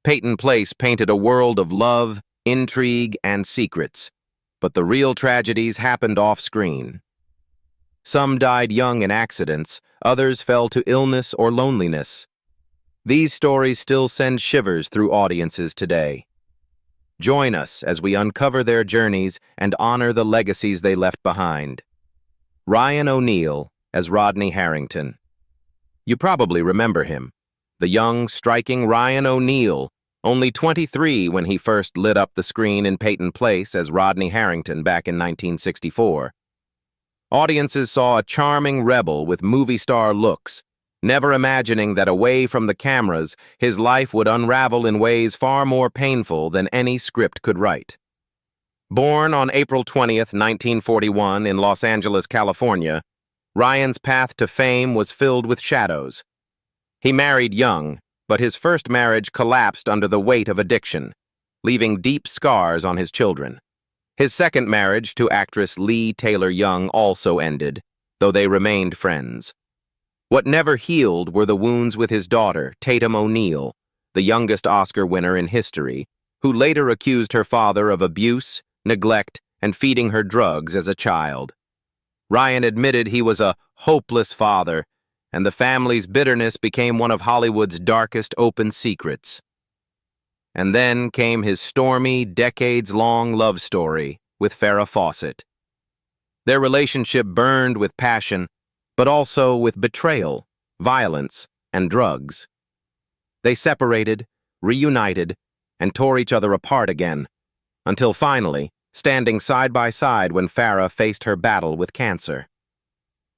Peyton Place painted a world of love, intrigue, and secrets, but the real tragedies happened off-screen. Some died young in accidents, others fell to illness or loneliness. These stories still send shivers through audiences today. Join us as we uncover their journeys and honor the legacies they left behind. Ryan O'Neal as Rodney Harrington. You probably remember him, the young, striking Ryan O'Neal, only 23 when he first lit up the screen in Peyton Place as Rodney Harrington back in 1964. Audiences saw a charming rebel with movie star looks, never imagining that away from the cameras, his life would unravel in ways far more painful than any script could write. Born on April 20th, 1941 in Los Angeles, California, Ryan's path to fame was filled with shadows. He married young, but his first marriage collapsed under the weight of addiction, leaving deep scars on his children. His second marriage to actress Lee Taylor Young also ended, though they remained friends. What never healed were the wounds with his daughter, Tatum O'Neal, the youngest Oscar winner in history, who later accused her father of abuse, neglect, and feeding her drugs as a child. Ryan admitted he was a hopeless father, and the family's bitterness became one of Hollywood's darkest open secrets. And then came his stormy, decades-long love story with Farrah Fawcett. Their relationship burned with passion, but also with betrayal, violence, and drugs. They separated, reunited, and tore each other apart again, until finally, standing side by side when Farrah faced her battle with cancer.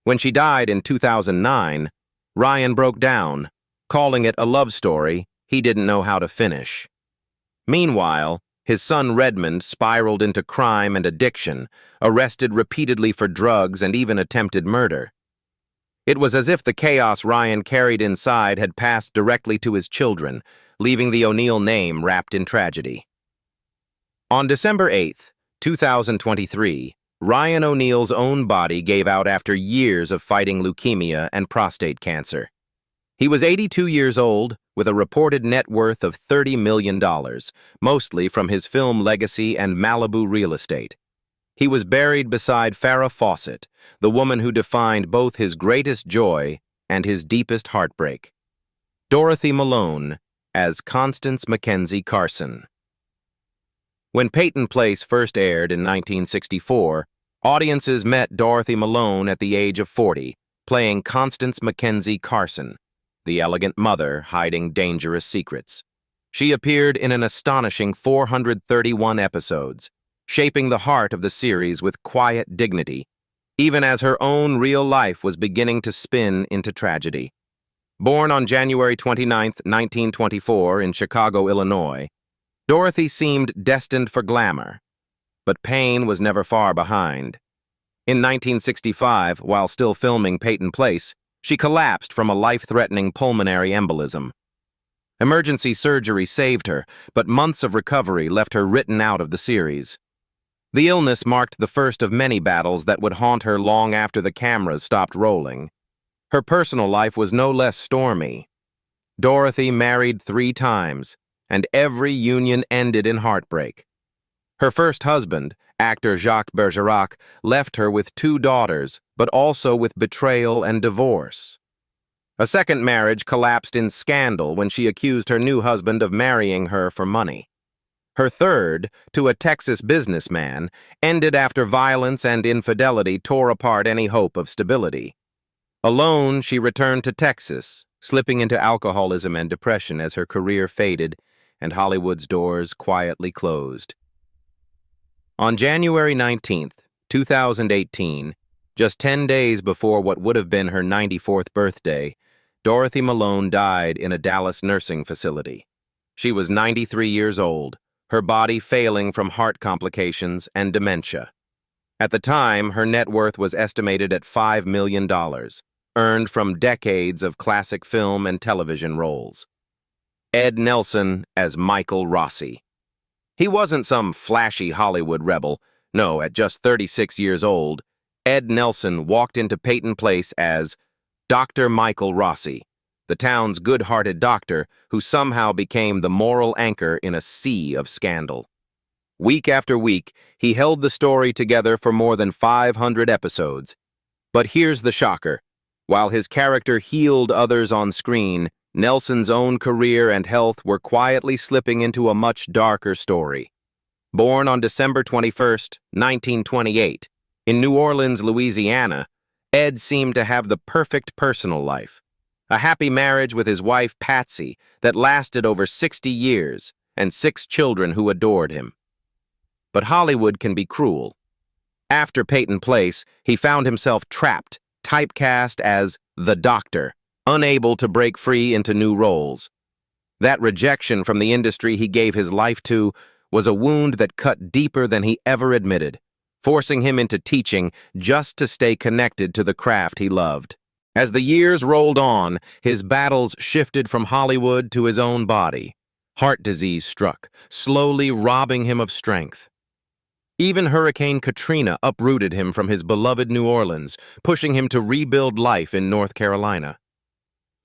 When she died in 2009, Ryan broke down, calling it a love story he didn't know how to finish. Meanwhile, his son Redmond spiraled into crime and addiction, arrested repeatedly for drugs and even attempted murder. It was as if the chaos Ryan carried inside had passed directly to his children, leaving the O'Neal name wrapped in tragedy. On December 8, 2023, Ryan O'Neal's own body gave out after years of fighting leukemia and prostate cancer. He was 82 years old, with a reported net worth of $30 million, mostly from his film legacy and Malibu real estate. He was buried beside Farrah Fawcett, the woman who defined both his greatest joy and his deepest heartbreak. Dorothy Malone as Constance Mackenzie Carson. When Peyton Place first aired in 1964, audiences met Dorothy Malone at the age of 40, playing Constance Mackenzie Carson, the elegant mother hiding dangerous secrets. She appeared in an astonishing 431 episodes, shaping the heart of the series with quiet dignity, even as her own real life was beginning to spin into tragedy. Born on January 29, 1924 in Chicago, Illinois, Dorothy seemed destined for glamour, but pain was never far behind. In 1965, while still filming Peyton Place, she collapsed from a life-threatening pulmonary embolism. Emergency surgery saved her, but months of recovery left her written out of the series. The illness marked the first of many battles that would haunt her long after the cameras stopped rolling. Her personal life was no less stormy. Dorothy married 3 times, and every union ended in heartbreak. Her first husband, actor Jacques Bergerac, left her with 2 daughters, but also with betrayal and divorce. A second marriage collapsed in scandal when she accused her new husband of marrying her for money. Her third, to a Texas businessman, ended after violence and infidelity tore apart any hope of stability. Alone, she returned to Texas, slipping into alcoholism and depression as her career faded and Hollywood's doors quietly closed. On January 19, 2018, just 10 days before what would have been her 94th birthday, Dorothy Malone died in a Dallas nursing facility. She was 93 years old, her body failing from heart complications and dementia. At the time, her net worth was estimated at $5 million, earned from decades of classic film and television roles. Ed Nelson as Michael Rossi. He wasn't some flashy Hollywood rebel. No, at just 36 years old, Ed Nelson walked into Peyton Place as Dr. Michael Rossi, the town's good-hearted doctor who somehow became the moral anchor in a sea of scandal. Week after week, he held the story together for more than 500 episodes. But here's the shocker. While his character healed others on screen, Nelson's own career and health were quietly slipping into a much darker story. Born on December 21, 1928, in New Orleans, Louisiana, Ed seemed to have the perfect personal life. A happy marriage with his wife, Patsy, that lasted over 60 years, and 6 children who adored him. But Hollywood can be cruel. After Peyton Place, he found himself trapped, typecast as the Doctor, unable to break free into new roles. That rejection from the industry he gave his life to was a wound that cut deeper than he ever admitted, forcing him into teaching just to stay connected to the craft he loved. As the years rolled on, his battles shifted from Hollywood to his own body. Heart disease struck, slowly robbing him of strength. Even Hurricane Katrina uprooted him from his beloved New Orleans, pushing him to rebuild life in North Carolina.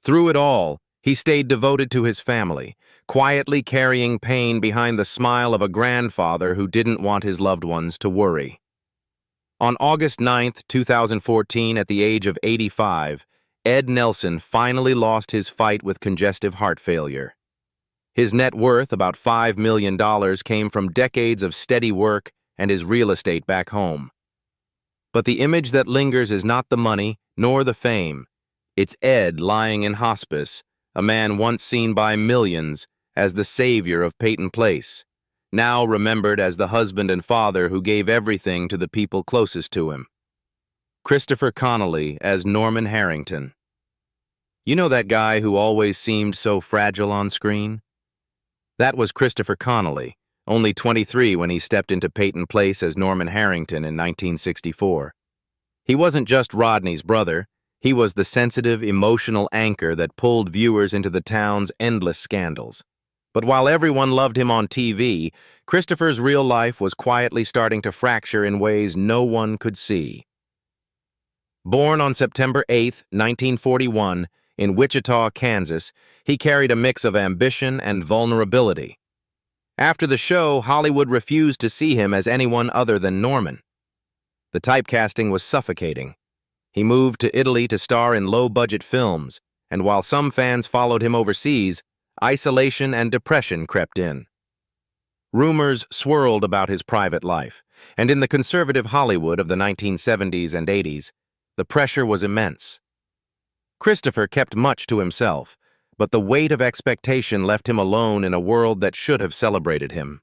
Through it all, he stayed devoted to his family, quietly carrying pain behind the smile of a grandfather who didn't want his loved ones to worry. On August 9, 2014, at the age of 85, Ed Nelson finally lost his fight with congestive heart failure. His net worth, about $5 million, came from decades of steady work and his real estate back home. But the image that lingers is not the money nor the fame. It's Ed lying in hospice, a man once seen by millions as the savior of Peyton Place, now remembered as the husband and father who gave everything to the people closest to him. Christopher Connelly as Norman Harrington. You know that guy who always seemed so fragile on screen? That was Christopher Connelly, only 23 when he stepped into Peyton Place as Norman Harrington in 1964. He wasn't just Rodney's brother. He was the sensitive, emotional anchor that pulled viewers into the town's endless scandals. But while everyone loved him on TV, Christopher's real life was quietly starting to fracture in ways no one could see. Born on September 8, 1941, in Wichita, Kansas, he carried a mix of ambition and vulnerability. After the show, Hollywood refused to see him as anyone other than Norman. The typecasting was suffocating. He moved to Italy to star in low-budget films, and while some fans followed him overseas, isolation and depression crept in. Rumors swirled about his private life, and in the conservative Hollywood of the 1970s and 80s, the pressure was immense. Christopher kept much to himself, but the weight of expectation left him alone in a world that should have celebrated him.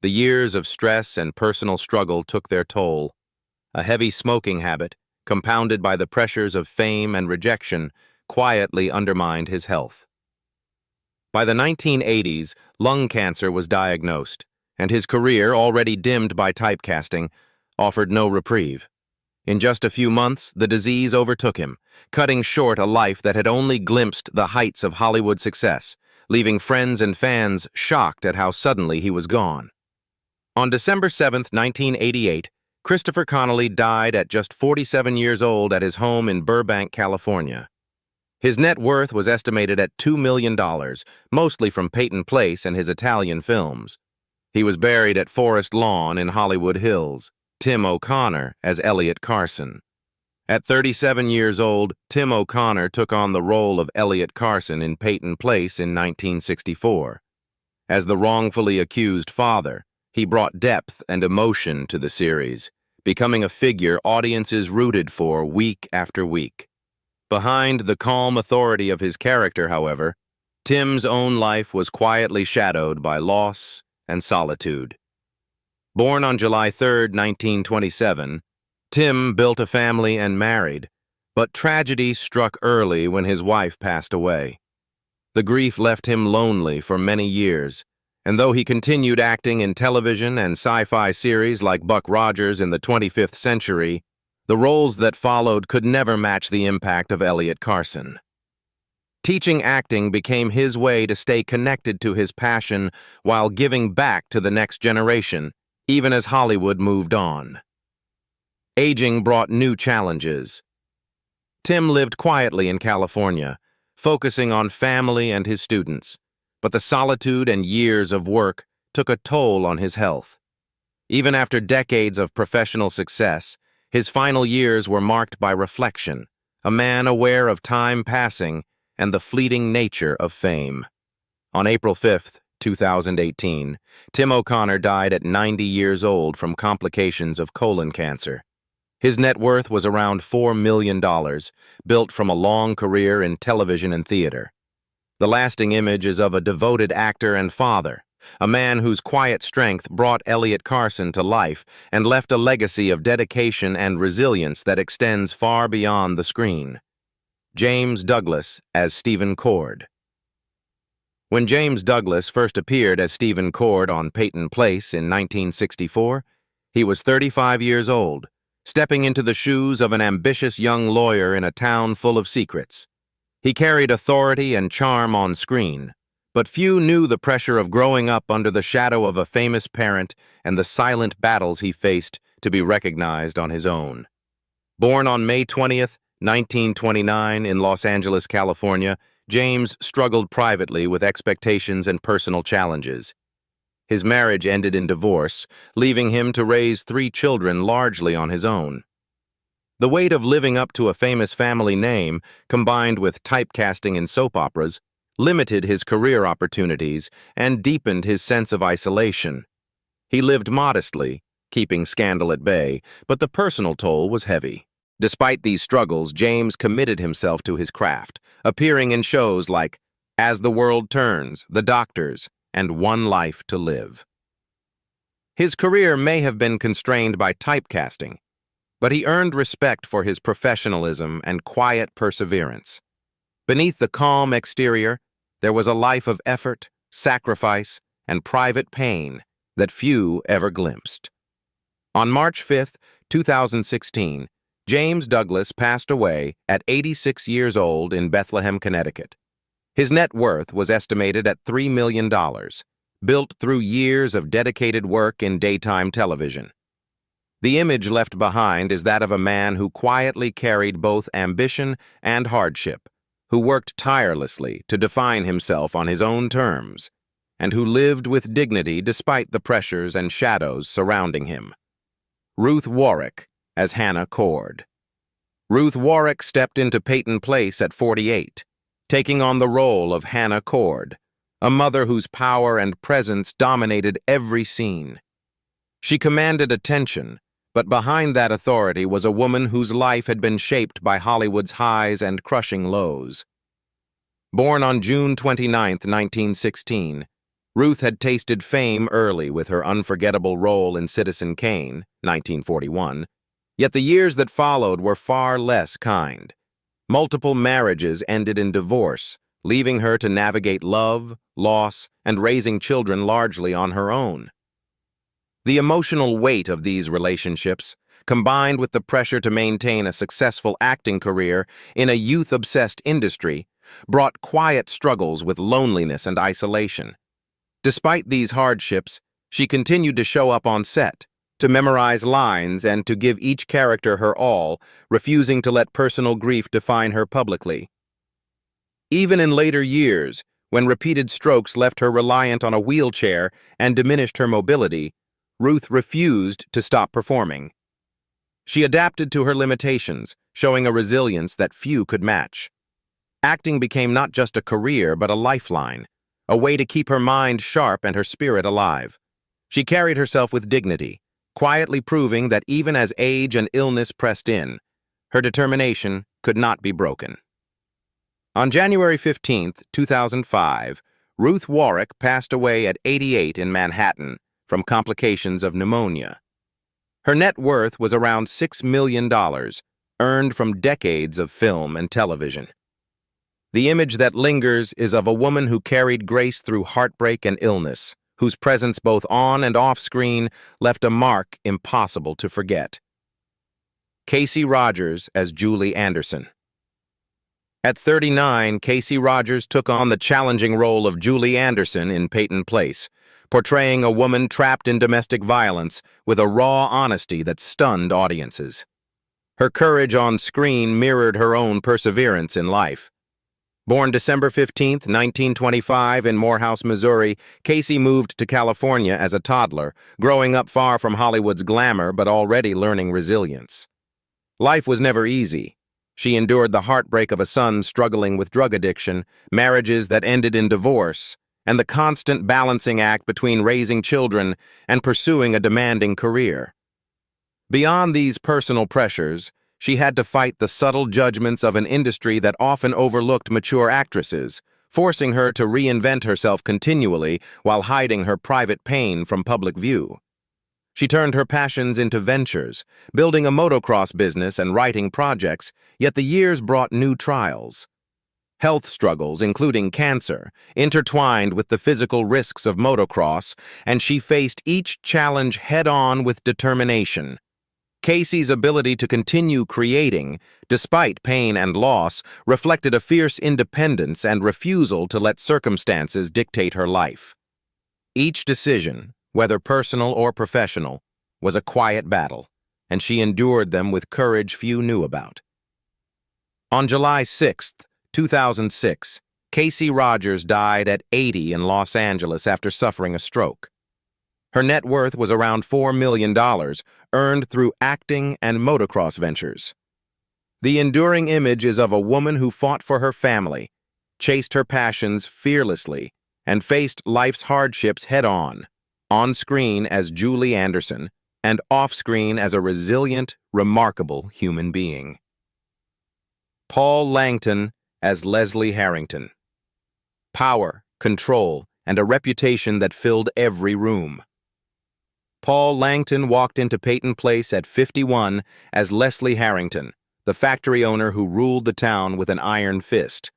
The years of stress and personal struggle took their toll. A heavy smoking habit, compounded by the pressures of fame and rejection, quietly undermined his health. By the 1980s, lung cancer was diagnosed, and his career, already dimmed by typecasting, offered no reprieve. In just a few months, the disease overtook him, cutting short a life that had only glimpsed the heights of Hollywood success, leaving friends and fans shocked at how suddenly he was gone. On December 7, 1988, Christopher Connelly died at just 47 years old at his home in Burbank, California. His net worth was estimated at $2 million, mostly from Peyton Place and his Italian films. He was buried at Forest Lawn in Hollywood Hills. Tim O'Connor as Elliot Carson. At 37 years old, Tim O'Connor took on the role of Elliot Carson in Peyton Place in 1964. As the wrongfully accused father, he brought depth and emotion to the series, becoming a figure audiences rooted for week after week. Behind the calm authority of his character, however, Tim's own life was quietly shadowed by loss and solitude. Born on July 3, 1927, Tim built a family and married, but tragedy struck early when his wife passed away. The grief left him lonely for many years, and though he continued acting in television and sci-fi series like Buck Rogers in the 25th Century, the roles that followed could never match the impact of Elliot Carson. Teaching acting became his way to stay connected to his passion while giving back to the next generation, even as Hollywood moved on. Aging brought new challenges. Tim lived quietly in California, focusing on family and his students. But the solitude and years of work took a toll on his health. Even after decades of professional success, his final years were marked by reflection, a man aware of time passing and the fleeting nature of fame. On April 5, 2018, Tim O'Connor died at 90 years old from complications of colon cancer. His net worth was around $4 million, built from a long career in television and theater. The lasting image is of a devoted actor and father, a man whose quiet strength brought Elliot Carson to life and left a legacy of dedication and resilience that extends far beyond the screen. James Douglas as Stephen Cord. When James Douglas first appeared as Stephen Cord on Peyton Place in 1964, he was 35 years old, stepping into the shoes of an ambitious young lawyer in a town full of secrets. He carried authority and charm on screen, but few knew the pressure of growing up under the shadow of a famous parent and the silent battles he faced to be recognized on his own. Born on May 20th, 1929 in Los Angeles, California, James struggled privately with expectations and personal challenges. His marriage ended in divorce, leaving him to raise 3 children largely on his own. The weight of living up to a famous family name, combined with typecasting in soap operas, limited his career opportunities and deepened his sense of isolation. He lived modestly, keeping scandal at bay, but the personal toll was heavy. Despite these struggles, James committed himself to his craft, appearing in shows like As the World Turns, The Doctors, and One Life to Live. His career may have been constrained by typecasting, but he earned respect for his professionalism and quiet perseverance. Beneath the calm exterior, there was a life of effort, sacrifice, and private pain that few ever glimpsed. On March 5, 2016, James Douglas passed away at 86 years old in Bethlehem, Connecticut. His net worth was estimated at $3 million, built through years of dedicated work in daytime television. The image left behind is that of a man who quietly carried both ambition and hardship, who worked tirelessly to define himself on his own terms, and who lived with dignity despite the pressures and shadows surrounding him. Ruth Warrick as Hannah Cord. Ruth Warrick stepped into Peyton Place at 48, taking on the role of Hannah Cord, a mother whose power and presence dominated every scene. She commanded attention, but behind that authority was a woman whose life had been shaped by Hollywood's highs and crushing lows. Born on June 29, 1916, Ruth had tasted fame early with her unforgettable role in Citizen Kane, 1941, yet the years that followed were far less kind. Multiple marriages ended in divorce, leaving her to navigate love, loss, and raising children largely on her own. The emotional weight of these relationships, combined with the pressure to maintain a successful acting career in a youth-obsessed industry, brought quiet struggles with loneliness and isolation. Despite these hardships, she continued to show up on set, to memorize lines and to give each character her all, refusing to let personal grief define her publicly. Even in later years, when repeated strokes left her reliant on a wheelchair and diminished her mobility, Ruth refused to stop performing. She adapted to her limitations, showing a resilience that few could match. Acting became not just a career but a lifeline, a way to keep her mind sharp and her spirit alive. She carried herself with dignity, quietly proving that even as age and illness pressed in, her determination could not be broken. On January 15, 2005, Ruth Warrick passed away at 88 in Manhattan from complications of pneumonia. Her net worth was around $6 million, earned from decades of film and television. The image that lingers is of a woman who carried grace through heartbreak and illness, whose presence both on and off screen left a mark impossible to forget. Kasey Rogers as Julie Anderson. At 39, Kasey Rogers took on the challenging role of Julie Anderson in Peyton Place, portraying a woman trapped in domestic violence with a raw honesty that stunned audiences. Her courage on screen mirrored her own perseverance in life. Born December 15, 1925 in Morehouse, Missouri, Kasey moved to California as a toddler, growing up far from Hollywood's glamour but already learning resilience. Life was never easy. She endured the heartbreak of a son struggling with drug addiction, marriages that ended in divorce, and the constant balancing act between raising children and pursuing a demanding career. Beyond these personal pressures, she had to fight the subtle judgments of an industry that often overlooked mature actresses, forcing her to reinvent herself continually while hiding her private pain from public view. She turned her passions into ventures, building a motocross business and writing projects, yet the years brought new trials. Health struggles, including cancer, intertwined with the physical risks of motocross, and she faced each challenge head-on with determination. Kasey's ability to continue creating, despite pain and loss, reflected a fierce independence and refusal to let circumstances dictate her life. Each decision, whether personal or professional, was a quiet battle, and she endured them with courage few knew about. On July 6, 2006, Kasey Rogers died at 80 in Los Angeles after suffering a stroke. Her net worth was around $4 million, earned through acting and motocross ventures. The enduring image is of a woman who fought for her family, chased her passions fearlessly, and faced life's hardships head-on screen as Julie Anderson, and off-screen as a resilient, remarkable human being. Paul Langton as Leslie Harrington. Power, control, and a reputation that filled every room. Paul Langton walked into Peyton Place at 51 as Leslie Harrington, the factory owner who ruled the town with an iron fist.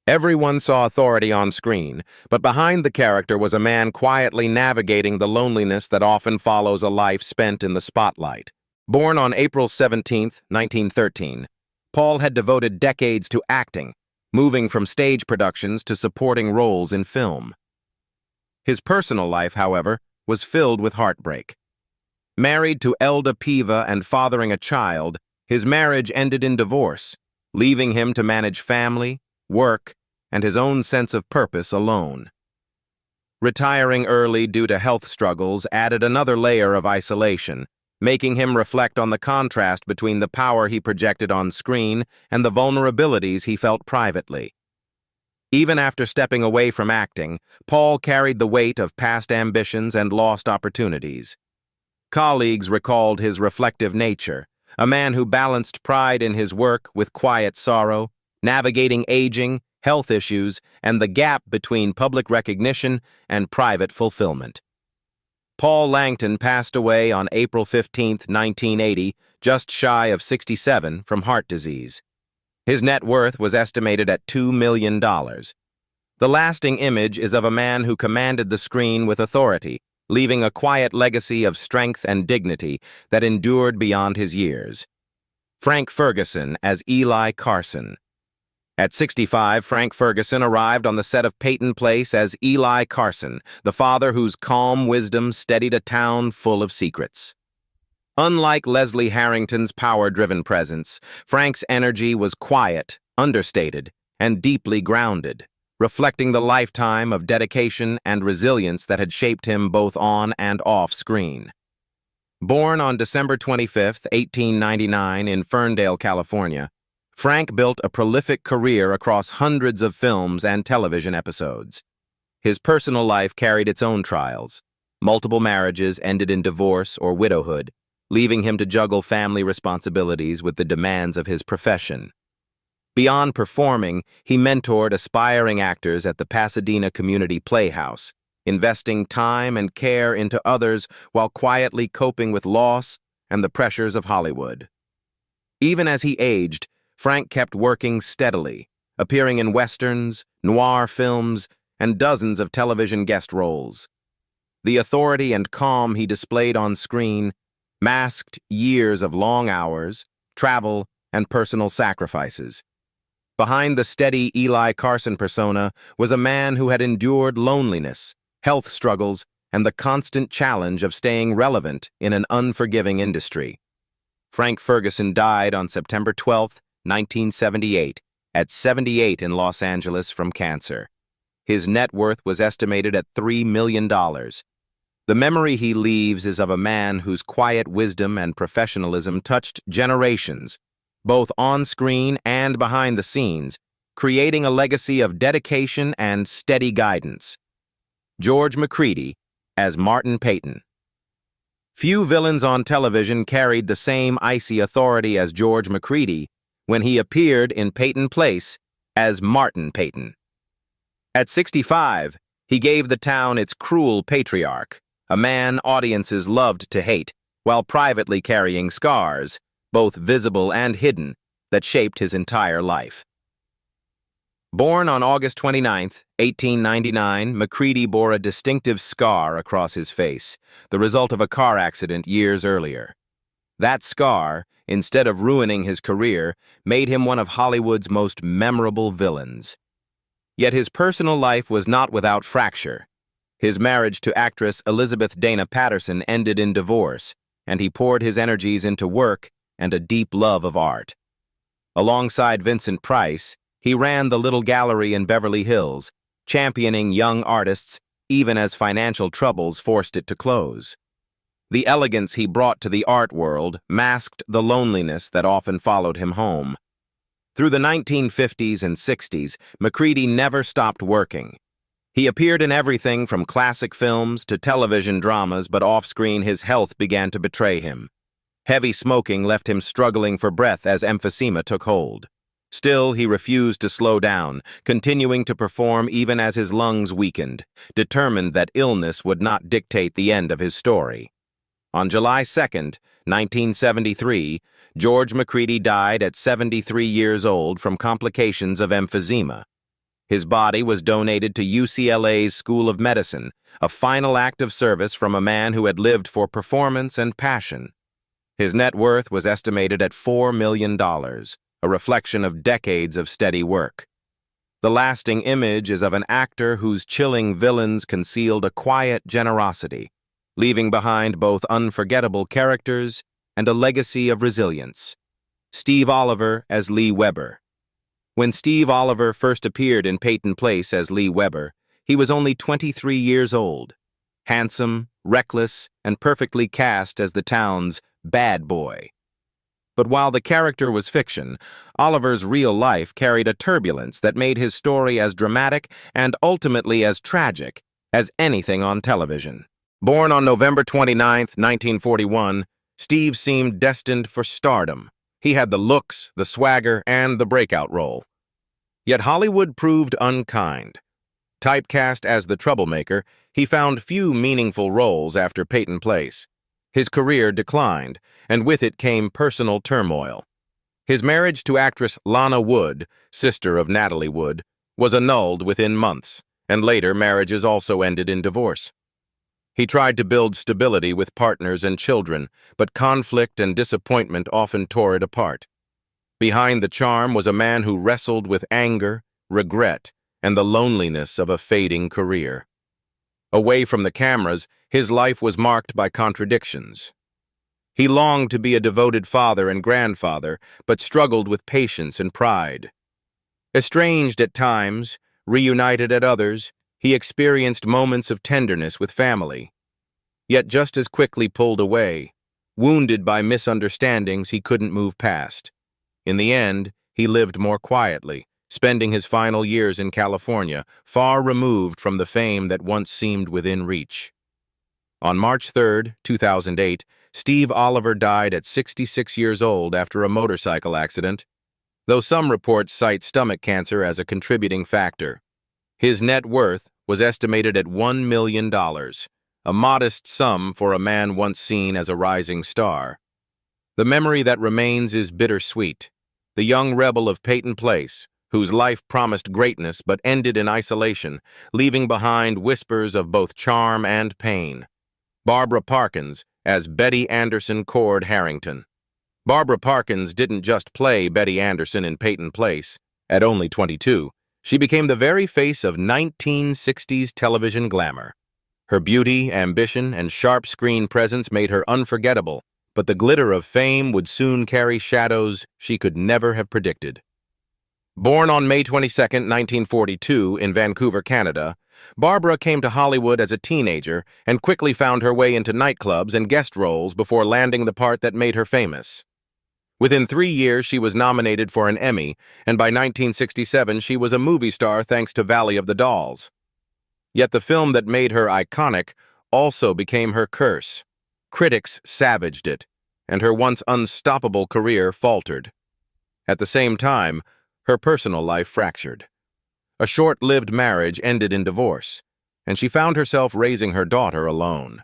Everyone saw authority on screen, but behind the character was a man quietly navigating the loneliness that often follows a life spent in the spotlight. Born on April 17, 1913, Paul had devoted decades to acting, moving from stage productions to supporting roles in film. His personal life, however, was filled with heartbreak. Married to Elda Piva and fathering a child, his marriage ended in divorce, leaving him to manage family, work, and his own sense of purpose alone. Retiring early due to health struggles added another layer of isolation, making him reflect on the contrast between the power he projected on screen and the vulnerabilities he felt privately. Even after stepping away from acting, Paul carried the weight of past ambitions and lost opportunities. Colleagues recalled his reflective nature, a man who balanced pride in his work with quiet sorrow, navigating aging, health issues, and the gap between public recognition and private fulfillment. Paul Langton passed away on April 15, 1980, just shy of 67 from heart disease. His net worth was estimated at $2 million. The lasting image is of a man who commanded the screen with authority, leaving a quiet legacy of strength and dignity that endured beyond his years. Frank Ferguson as Eli Carson. At 65, Frank Ferguson arrived on the set of Peyton Place as Eli Carson, the father whose calm wisdom steadied a town full of secrets. Unlike Leslie Harrington's power-driven presence, Frank's energy was quiet, understated, and deeply grounded, reflecting the lifetime of dedication and resilience that had shaped him both on and off screen. Born on December 25, 1899 in Ferndale, California, Frank built a prolific career across hundreds of films and television episodes. His personal life carried its own trials. Multiple marriages ended in divorce or widowhood, leaving him to juggle family responsibilities with the demands of his profession. Beyond performing, he mentored aspiring actors at the Pasadena Community Playhouse, investing time and care into others while quietly coping with loss and the pressures of Hollywood. Even as he aged, Frank kept working steadily, appearing in westerns, noir films, and dozens of television guest roles. The authority and calm he displayed on screen masked years of long hours, travel, and personal sacrifices. Behind the steady Eli Carson persona was a man who had endured loneliness, health struggles, and the constant challenge of staying relevant in an unforgiving industry. Frank Ferguson died on September 12, 1978, at 78 in Los Angeles from cancer. His net worth was estimated at $3 million. The memory he leaves is of a man whose quiet wisdom and professionalism touched generations, both on screen and behind the scenes, creating a legacy of dedication and steady guidance. George Macready as Martin Peyton. Few villains on television carried the same icy authority as George Macready when he appeared in Peyton Place as Martin Peyton. At 65, he gave the town its cruel patriarch, a man audiences loved to hate, while privately carrying scars, both visible and hidden, that shaped his entire life. Born on August 29, 1899, Macready bore a distinctive scar across his face, the result of a car accident years earlier. That scar, instead of ruining his career, made him one of Hollywood's most memorable villains. Yet his personal life was not without fracture. His marriage to actress Elizabeth Dana Patterson ended in divorce, and he poured his energies into work and a deep love of art. Alongside Vincent Price, he ran the Little Gallery in Beverly Hills, championing young artists even as financial troubles forced it to close. The elegance he brought to the art world masked the loneliness that often followed him home. Through the 1950s and 60s, Macready never stopped working. He appeared in everything from classic films to television dramas, but off-screen his health began to betray him. Heavy smoking left him struggling for breath as emphysema took hold. Still, he refused to slow down, continuing to perform even as his lungs weakened, determined that illness would not dictate the end of his story. On July 2, 1973, George Macready died at 73 years old from complications of emphysema. His body was donated to UCLA's School of Medicine, a final act of service from a man who had lived for performance and passion. His net worth was estimated at $4 million, a reflection of decades of steady work. The lasting image is of an actor whose chilling villains concealed a quiet generosity, leaving behind both unforgettable characters and a legacy of resilience. Steve Oliver as Lee Webber. When Steve Oliver first appeared in Peyton Place as Lee Webber, he was only 23 years old. Handsome, reckless, and perfectly cast as the town's bad boy. But while the character was fiction, Oliver's real life carried a turbulence that made his story as dramatic and ultimately as tragic as anything on television. Born on November 29, 1941, Steve seemed destined for stardom. He had the looks, the swagger, and the breakout role. Yet Hollywood proved unkind. Typecast as the troublemaker, he found few meaningful roles after Peyton Place. His career declined, and with it came personal turmoil. His marriage to actress Lana Wood, sister of Natalie Wood, was annulled within months, and later marriages also ended in divorce. He tried to build stability with partners and children, but conflict and disappointment often tore it apart. Behind the charm was a man who wrestled with anger, regret, and the loneliness of a fading career. Away from the cameras, his life was marked by contradictions. He longed to be a devoted father and grandfather, but struggled with patience and pride. Estranged at times, reunited at others, he experienced moments of tenderness with family, yet just as quickly pulled away, wounded by misunderstandings he couldn't move past. In the end, he lived more quietly, spending his final years in California, far removed from the fame that once seemed within reach. On March 3, 2008, Steve Oliver died at 66 years old after a motorcycle accident, though some reports cite stomach cancer as a contributing factor. His net worth was estimated at $1 million, a modest sum for a man once seen as a rising star. The memory that remains is bittersweet. The young rebel of Peyton Place, whose life promised greatness but ended in isolation, leaving behind whispers of both charm and pain. Barbara Parkins as Betty Anderson Cord Harrington. Barbara Parkins didn't just play Betty Anderson in Peyton Place. At only 22, she became the very face of 1960s television glamour. Her beauty, ambition, and sharp screen presence made her unforgettable, but the glitter of fame would soon carry shadows she could never have predicted. Born on May 22, 1942, in Vancouver, Canada, Barbara came to Hollywood as a teenager and quickly found her way into nightclubs and guest roles before landing the part that made her famous. Within 3 years, she was nominated for an Emmy, and by 1967, she was a movie star thanks to Valley of the Dolls. Yet the film that made her iconic also became her curse. Critics savaged it, and her once unstoppable career faltered. At the same time, her personal life fractured. A short-lived marriage ended in divorce, and she found herself raising her daughter alone.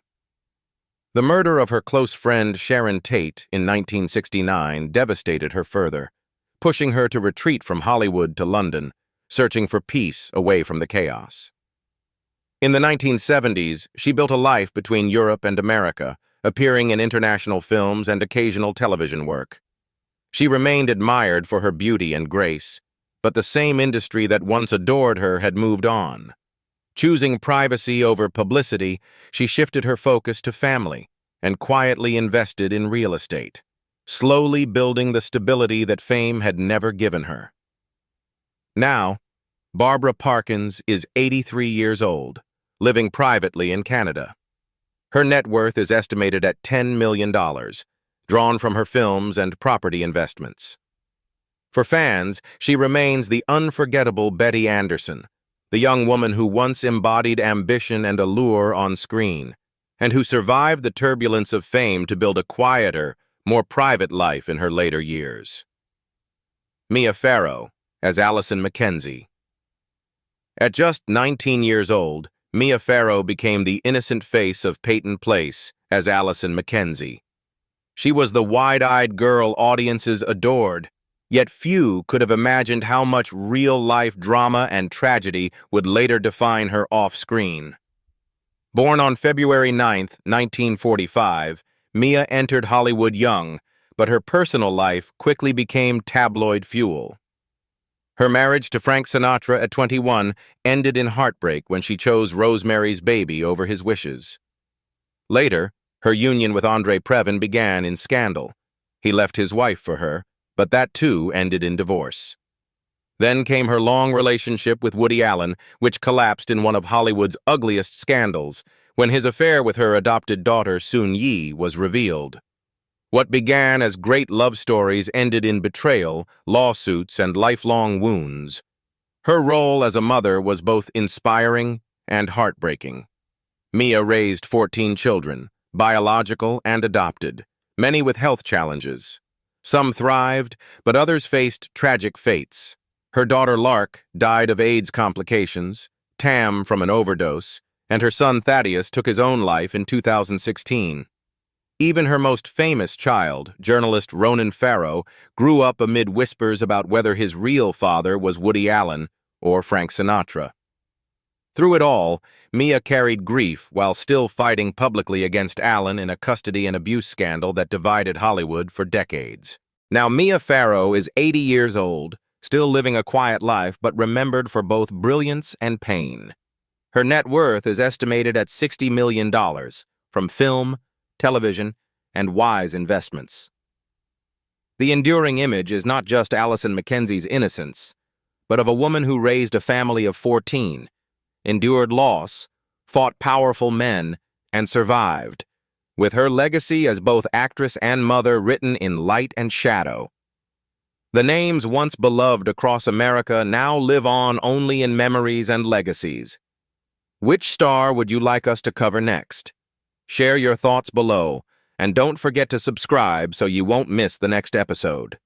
The murder of her close friend Sharon Tate in 1969 devastated her further, pushing her to retreat from Hollywood to London, searching for peace away from the chaos. In the 1970s, she built a life between Europe and America, appearing in international films and occasional television work. She remained admired for her beauty and grace, but the same industry that once adored her had moved on. Choosing privacy over publicity, she shifted her focus to family and quietly invested in real estate, slowly building the stability that fame had never given her. Now, Barbara Parkins is 83 years old, living privately in Canada. Her net worth is estimated at $10 million, drawn from her films and property investments. For fans, she remains the unforgettable Betty Anderson, the young woman who once embodied ambition and allure on screen, and who survived the turbulence of fame to build a quieter, more private life in her later years. Mia Farrow, as Allison Mackenzie. At just 19 years old, Mia Farrow became the innocent face of Peyton Place as Allison Mackenzie. She was the wide-eyed girl audiences adored, yet few could have imagined how much real-life drama and tragedy would later define her off-screen. Born on February 9, 1945, Mia entered Hollywood young, but her personal life quickly became tabloid fuel. Her marriage to Frank Sinatra at 21 ended in heartbreak when she chose Rosemary's Baby over his wishes. Later, her union with Andre Previn began in scandal. He left his wife for her, but that too ended in divorce. Then came her long relationship with Woody Allen, which collapsed in one of Hollywood's ugliest scandals, when his affair with her adopted daughter Soon-Yi was revealed. What began as great love stories ended in betrayal, lawsuits, and lifelong wounds. Her role as a mother was both inspiring and heartbreaking. Mia raised 14 children, biological and adopted, many with health challenges. Some thrived, but others faced tragic fates. Her daughter Lark died of AIDS complications, Tam from an overdose, and her son Thaddeus took his own life in 2016. Even her most famous child, journalist Ronan Farrow, grew up amid whispers about whether his real father was Woody Allen or Frank Sinatra. Through it all, Mia carried grief while still fighting publicly against Allen in a custody and abuse scandal that divided Hollywood for decades. Now, Mia Farrow is 80 years old, still living a quiet life but remembered for both brilliance and pain. Her net worth is estimated at $60 million from film, television, and wise investments. The enduring image is not just Allison Mackenzie's innocence, but of a woman who raised a family of 14, endured loss, fought powerful men, and survived, with her legacy as both actress and mother written in light and shadow. The names once beloved across America now live on only in memories and legacies. Which star would you like us to cover next? Share your thoughts below, and don't forget to subscribe so you won't miss the next episode.